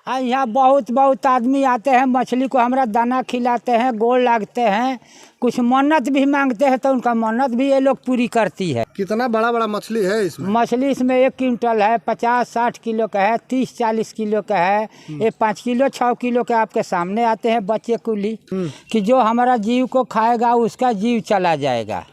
यहाँ बहुत बहुत आदमी आते हैं, मछली को हमरा दाना खिलाते हैं, गोड़ लागते हैं, कुछ मन्नत भी मांगते हैं तो उनका मन्नत भी ये लोग पूरी करती है। कितना बड़ा बड़ा मछली है इसमें? मछली इसमें 1 क्विंटल है, 50-60 किलो का है, 30-40 किलो का है, ये 5 किलो 6 किलो के आपके सामने आते हैं बच्चे कुली कि जो हमारा जीव को खाएगा उसका जीव चला जाएगा,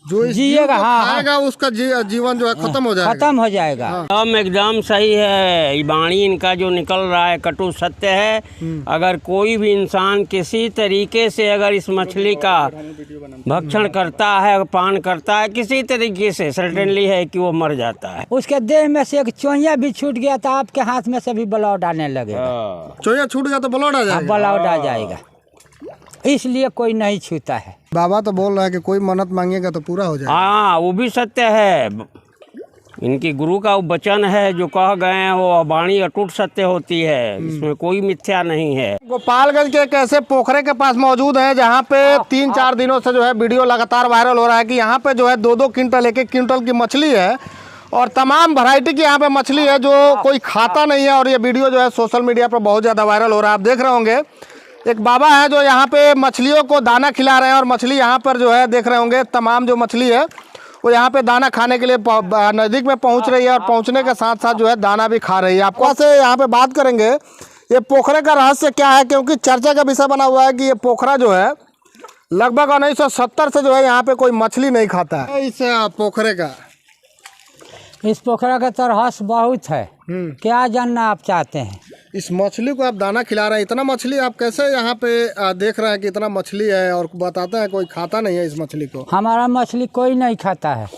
जो जिएगा। हाँ, खाएगा उसका जीवन जो है खत्म हो जाएगा। खत्म हो जाएगा। हम एकदम सही है। ये वाणी इनका जो निकल रहा है कटु सत्य है। अगर कोई भी इंसान किसी तरीके से अगर इस मछली का भक्षण करता है, पान करता है, किसी तरीके से सर्टेनली है कि वो मर जाता है। उसके देह में से एक चोइया भी छूट गया तो आपके हाथ में से भी ब्लड आने लगेगा। चोइया छूट गया तो ब्लड आ जाएगा। ब्लड आ जाएगा, इसलिए कोई नहीं छूता है। बाबा तो बोल रहा है कि कोई मन्नत मांगेगा तो पूरा हो जाएगा। हाँ, वो भी सत्य है। इनकी गुरु का वो वचन है जो कह गए हैं, वो वाणी अटूट सत्य होती है, इसमें कोई मिथ्या नहीं है। गोपालगंज के एक ऐसे पोखरे के पास मौजूद है जहाँ पे 3-4 दिनों से जो है वीडियो लगातार वायरल हो रहा है कि यहाँ पे जो है 2-2 क्विंटल 1-1 क्विंटल की मछली है और तमाम वैरायटी की यहाँ पे मछली है जो कोई खाता नहीं है। और ये वीडियो जो है सोशल मीडिया पर बहुत ज़्यादा वायरल हो रहा है। आप देख रहे होंगे एक बाबा है जो यहाँ पे मछलियों को दाना खिला रहे हैं और मछली यहाँ पर जो है देख रहे होंगे तमाम जो मछली है वो यहाँ पे दाना खाने के लिए नज़दीक में पहुँच रही है और पहुँचने के साथ साथ जो है दाना भी खा रही है। आपको से यहाँ पे बात करेंगे ये पोखरे का रहस्य क्या है, क्योंकि चर्चा का विषय बना हुआ है कि ये पोखरा जो है लगभग 1970 से जो है यहाँ पे कोई मछली नहीं खाता है। इस पोखरे का इस पोखरा का तो रहस्य बहुत है। क्या जानना आप चाहते हैं? इस मछली को आप दाना खिला रहे हैं, इतना मछली आप कैसे यहाँ पे देख रहे हैं कि इतना मछली है और बताते हैं कोई खाता नहीं है इस मछली को? हमारा मछली कोई नहीं खाता है।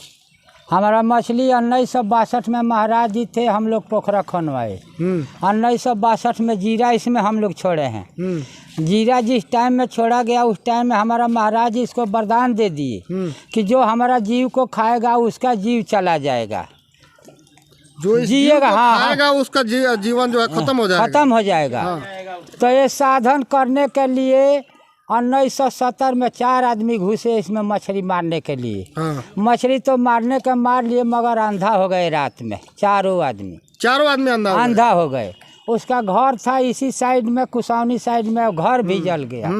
हमारा मछली 1962 में महाराज जी थे, हम लोग पोखरा खनवाए। 1962 में जीरा इसमें हम लोग छोड़े हैं। जीरा जिस टाइम में छोड़ा गया उस टाइम में हमारा महाराज जी इसको वरदान दे दिए कि जो हमारा जीव को खाएगा उसका जीव चला जाएगा, जो जिएगा। हाँ, खाएगा उसका जीवन जो है खत्म हो जाएगा। खत्म हो जाएगा। तो ये साधन करने के लिए 1970 में 4 आदमी घुसे इसमें मछली मारने के लिए। मछली तो मारने के मार लिए मगर अंधा हो गए रात में। चारों आदमी अंधा हो गए। उसका घर था इसी साइड में, कुसौनी साइड में, घर भी जल गया।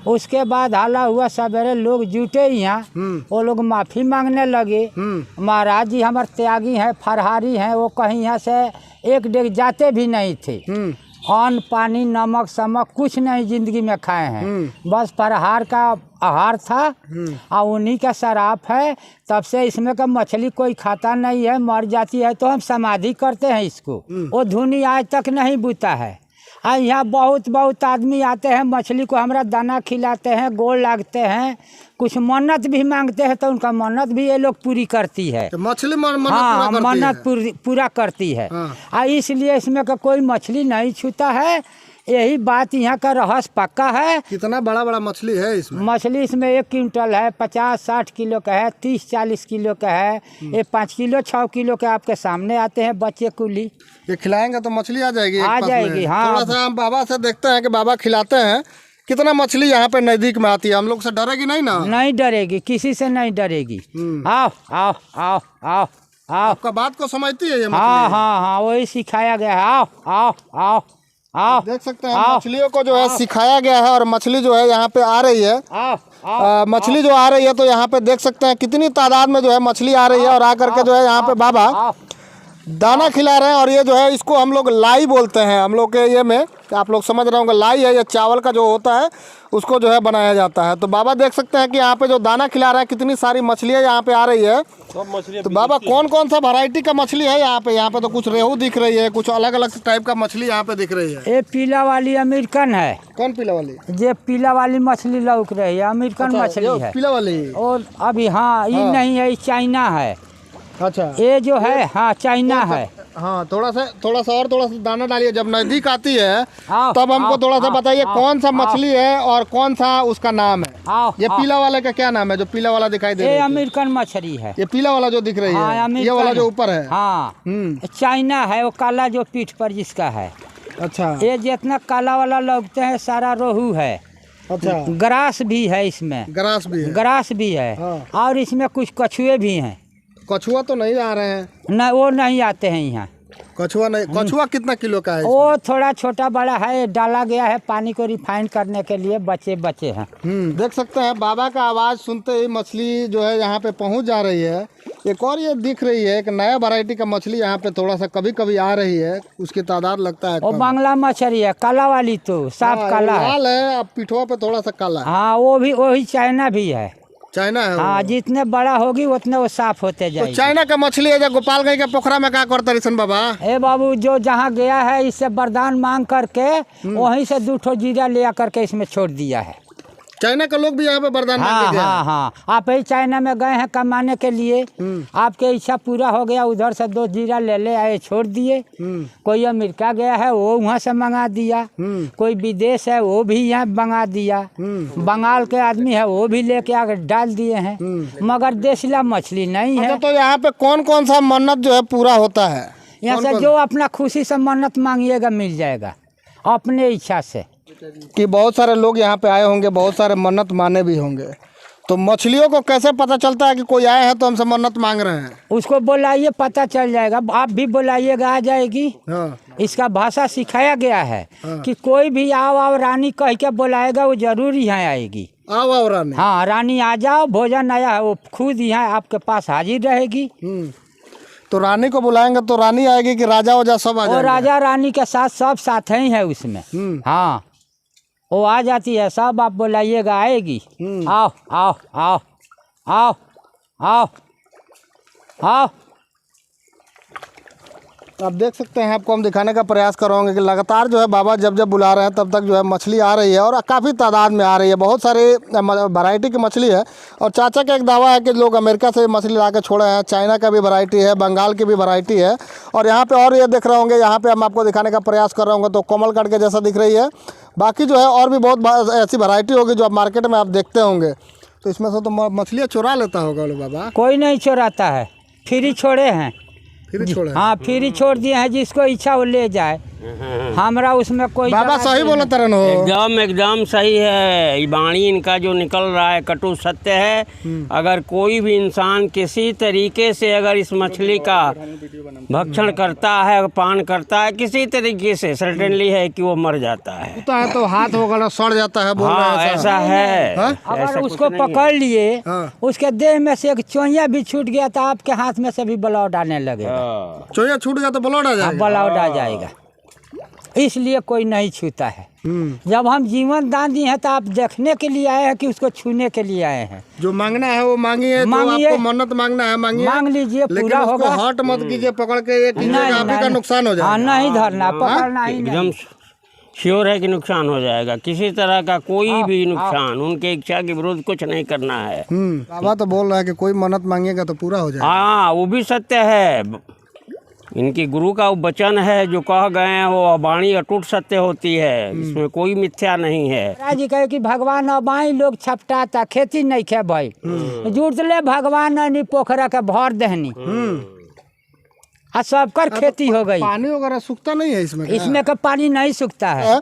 उसके बाद हाला हुआ, सवेरे लोग जुटे यहाँ, वो लोग माफ़ी मांगने लगे। महाराज जी हमारे त्यागी हैं, फरहारी हैं, वो कहीं यहाँ से एक डेग जाते भी नहीं थे। अन्न पानी नमक समक कुछ नहीं जिंदगी में खाए हैं, बस फरहार का आहार था और उन्हीं का शराब है। तब से इसमें का मछली कोई खाता नहीं है, मर जाती है तो हम समाधि करते हैं इसको। वो धुनी आज तक नहीं बुता है। यहाँ बहुत बहुत आदमी आते हैं, मछली को हमरा दाना खिलाते हैं, गोड़ लागते हैं, कुछ मन्नत भी मांगते हैं तो उनका मन्नत भी ये लोग पूरी करती है। तो मछली मन्नत पूरा करती है। इसलिए इसमें का कोई मछली नहीं छूता है। यही बात यहाँ का रहस्य पक्का है। कितना बड़ा बड़ा मछली है इसमें? मछली इसमें 1 क्विंटल है, 50-60 किलो का है, 30-40 किलो का है, ये 5 किलो 6 किलो के आपके सामने आते हैं बच्चे कुली। ये खिलाएंगे तो मछली आ जाएगी? आ जाएगी। हाँ, थोड़ा सा हम बाबा से देखते हैं कि बाबा खिलाते हैं कितना मछली यहाँ पे नजदीक में आती है। हम लोग से डरेगी नहीं ना? नहीं डरेगी, किसी से नहीं डरेगी। आओ आओ आओ आओ आओ। आपका बात को समझती है ये मछली? हाँ, वही सिखाया गया है। आओ आओ आओ आओ। देख सकते हैं मछलियों को जो है सिखाया गया है और मछली जो है यहाँ पे आ रही है। मछली जो आ रही है तो यहाँ पे देख सकते हैं कितनी तादाद में जो है मछली आ रही है और आकर के जो है यहाँ पे बाबा दाना खिला रहे हैं। और ये जो है इसको हम लोग लाई बोलते हैं। हम लोग के ये में आप लोग समझ रहे होंगे, लाई है ये चावल का जो होता है उसको जो है बनाया जाता है। तो बाबा देख सकते हैं कि यहाँ पे जो दाना खिला रहे हैं कितनी सारी मछलियाँ यहाँ पे आ रही है। तो बाबा कौन कौन सा वैरायटी का मछली है यहाँ पे? यहाँ पे तो कुछ रेहू दिख रही है, कुछ अलग अलग टाइप का मछली यहाँ पे दिख रही है। ये पीला वाली अमेरिकन है। कौन पीला वाली? ये पीला वाली मछली लौक रही है, अमेरिकन मछली है। पीला वाली? और अभी ये नहीं है, चाइना है। अच्छा, ये जो है चाइना है। हाँ, थोड़ा सा दाना डालिए। जब नजदीक आती है तब हमको थोड़ा सा बताइए कौन सा मछली है और कौन सा उसका नाम है। ये पीला वाले का क्या नाम है? जो पीला वाला दिखाई दे रहा है ये अमेरिकन मछली है। ये पीला वाला जो दिख रही है, ये वाला जो ऊपर है, हाँ चाइना है। वो काला जो पीठ पर जिसका है। अच्छा, ये जितना काला वाला लगते हैं सारा रोहू है। अच्छा, ग्रास भी है इसमें, ग्रास भी है। और इसमें कुछ कछुए भी हैं। कछुआ तो नहीं आ रहे हैं? न, वो नहीं आते हैं यहाँ। कछुआ नहीं, कछुआ कितना किलो का है? वो थोड़ा छोटा बड़ा है, डाला गया है पानी को रिफाइन करने के लिए, बचे हैं। देख सकते हैं बाबा का आवाज़ सुनते ही मछली जो है यहाँ पे पहुँच जा रही है। एक और ये दिख रही है, एक नया वैरायटी का मछली यहाँ पे थोड़ा सा कभी कभी आ रही है, उसकी तादाद लगता है वो बांग्ला मछली है, काला वाली, तो साफ काला है। लाल है, अब पिठवा पे थोड़ा सा काला है। हाँ वो भी वही चाइना भी है। चाइना है? हाँ, जितने बड़ा होगी उतने वो साफ होते तो जाएगी। चाइना का मछली है जो गोपालगंज के पोखरा में क्या करता रिसन बाबा? ए बाबू, जो जहाँ गया है इससे वरदान मांग करके वहीं से 2 ठो जीरा ले करके इसमें छोड़ दिया है। चाइना के लोग भी यहाँ पे वरदान हाँ मांगने गए हैं। हाँ, आप ही चाइना में गए हैं कमाने के लिए, आपके इच्छा पूरा हो गया, उधर से 2 जीरा ले आए, छोड़ दिए। कोई अमेरिका गया है वो वहाँ से मंगा दिया, कोई विदेश है वो भी यहाँ मंगा दिया, बंगाल के आदमी है वो भी लेके आकर डाल दिए हैं, मगर देसिला मछली नहीं है। तो यहाँ पे कौन कौन सा मन्नत जो है पूरा होता है? यहाँ से जो अपना खुशी से मन्नत मांगिएगा मिल जाएगा अपने इच्छा से। कि बहुत सारे लोग यहाँ पे आए होंगे, बहुत सारे मन्नत माने भी होंगे, तो मछलियों को कैसे पता चलता है कि कोई आए हैं तो हमसे मन्नत मांग रहे हैं? उसको बुलाइए, पता चल जाएगा। आप भी बुलाइएगा, आ जाएगी। हाँ। इसका भाषा सिखाया गया है कि कोई भी आओ रानी कह के बुलाएगा वो जरूर यहाँ आएगी। आओ रानी। हाँ, रानी आ जाओ, भोजन आया है, वो खुद यहाँ आपके पास हाजिर रहेगी। तो रानी को बुलाएंगे तो रानी आएगी कि राजा वजा सब आ और जाएंगे? राजा रानी के साथ सब साथ ही है उसमें। हाँ, वो आ जाती है, सब आप बुलाइएगा आएगी। आओ आओ आओ आओ आओ आओ। आप देख सकते हैं, आपको हम दिखाने का प्रयास करेंगे कि लगातार जो है बाबा जब जब बुला रहे हैं तब तक जो है मछली आ रही है और काफ़ी तादाद में आ रही है। बहुत सारे वैरायटी की मछली है और चाचा का एक दावा है कि लोग अमेरिका से मछली ला के छोड़े हैं। चाइना का भी वैरायटी है, बंगाल की भी वैरायटी है और यहाँ पे और ये देख रहे होंगे, यहाँ पे हम आपको दिखाने का प्रयास कर रहे होंगे तो कोमल कट के जैसा दिख रही है। बाकी जो है और भी बहुत ऐसी वैरायटी होगी जो आप मार्केट में आप देखते होंगे। तो इसमें से तो मछलियाँ चुरा लेता होगा बाबा? कोई नहीं चुराता है, फ्री छोड़े हैं। फिर छोड़े? हाँ, फ्री छोड़ दिए हैं, जिसको इच्छा वो ले जाए। हमरा उसमें कोई बाबा सही बोला तरन हो। एकदम सही है। ये वाणी इनका जो निकल रहा है कटु सत्य है। अगर कोई भी इंसान किसी तरीके से अगर इस मछली का भक्षण करता है, पान करता है किसी तरीके से, सर्टेनली है कि वो मर जाता है। तो हाथ वगैरह सड़ जाता है, बोल रहे हाँ, हैं ऐसा है। अगर उसको पकड़ लिए, उसके देह में से एक चोइया भी छूट गया तो आपके हाथ में से भी ब्लड आने लगेगा। चोइया छूट गया तो ब्लड आ जाएगा? ब्लड आ जाएगा, इसलिए कोई नहीं छूता है। जब हम जीवन दान दिए हैं तो आप देखने के लिए आए हैं कि उसको छूने के लिए आए हैं? जो मांगना है वो मांगिए, जो आपको मन्नत मांगना है मांगिए, मांग लीजिए, पूरा होगा। हट मत कीजिए, पकड़ के ये कीजिएगा, आप ही का नुकसान हो जाएगा। नहीं धरना, पकड़ना ही नहीं। एकदम श्योर है कि नुकसान हो जाएगा। किसी तरह का कोई भी नुकसान, उनके इच्छा के विरुद्ध कुछ नहीं करना है। बाबा तो बोल रहा है कि कोई मन्नत मांगेगा तो पूरा हो जाएगा। हाँ, वो भी सत्य है। इनकी गुरु का वचन है, जो कह गए हैं वो वाणी अटूट सत्य होती है, इसमें कोई मिथ्या नहीं है। महाराज जी कहे कि भगवान अबाई लोग छपटाता, खेती नहीं खे भाई, जुटले भगवान नहीं पोखरा के भर दहनी आ सबकर खेती हो गई। पानी वगैरह सूखता नहीं है इसमें? इसमें का पानी नहीं सूखता है।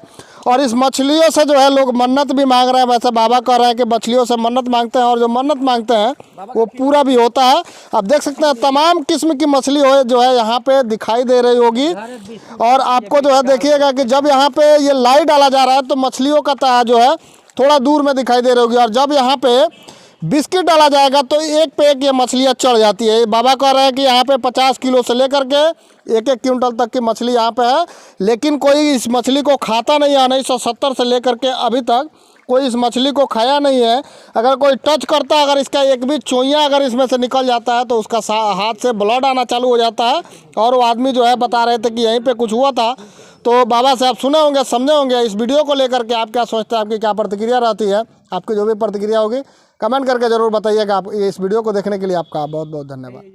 और इस मछलियों से जो है लोग मन्नत भी मांग रहे हैं। वैसे बाबा कह रहे हैं कि मछलियों से मन्नत मांगते हैं और जो मन्नत मांगते हैं वो पूरा भी होता है। आप देख सकते हैं तमाम किस्म की मछली हो जो है यहाँ पे दिखाई दे रही होगी। और आपको जो है देखिएगा कि जब यहाँ पे ये लाइट डाला जा रहा है तो मछलियों का ताया जो है थोड़ा दूर में दिखाई दे रही होगी, और जब यहाँ पे बिस्किट डाला जाएगा तो एक पे एक ये मछलियाँ चढ़ जाती है। बाबा कह रहे हैं कि यहाँ पे 50 किलो से लेकर के 1-1 क्विंटल तक की मछली यहाँ पे है, लेकिन कोई इस मछली को खाता नहीं है। 1970 से लेकर के अभी तक कोई इस मछली को खाया नहीं है। अगर कोई टच करता है, अगर इसका एक भी चोइयाँ अगर इसमें से निकल जाता है तो उसका हाथ से ब्लड आना चालू हो जाता है। और वो आदमी जो है बता रहे थे कि यहीं पर कुछ हुआ था। तो बाबा से आप सुने होंगे, समझे होंगे। इस वीडियो को लेकर के आप क्या सोचते हैं, आपकी क्या प्रतिक्रिया रहती है? आपकी जो भी प्रतिक्रिया होगी कमेंट करके ज़रूर बताइएगा। आप इस वीडियो को देखने के लिए आपका बहुत बहुत धन्यवाद।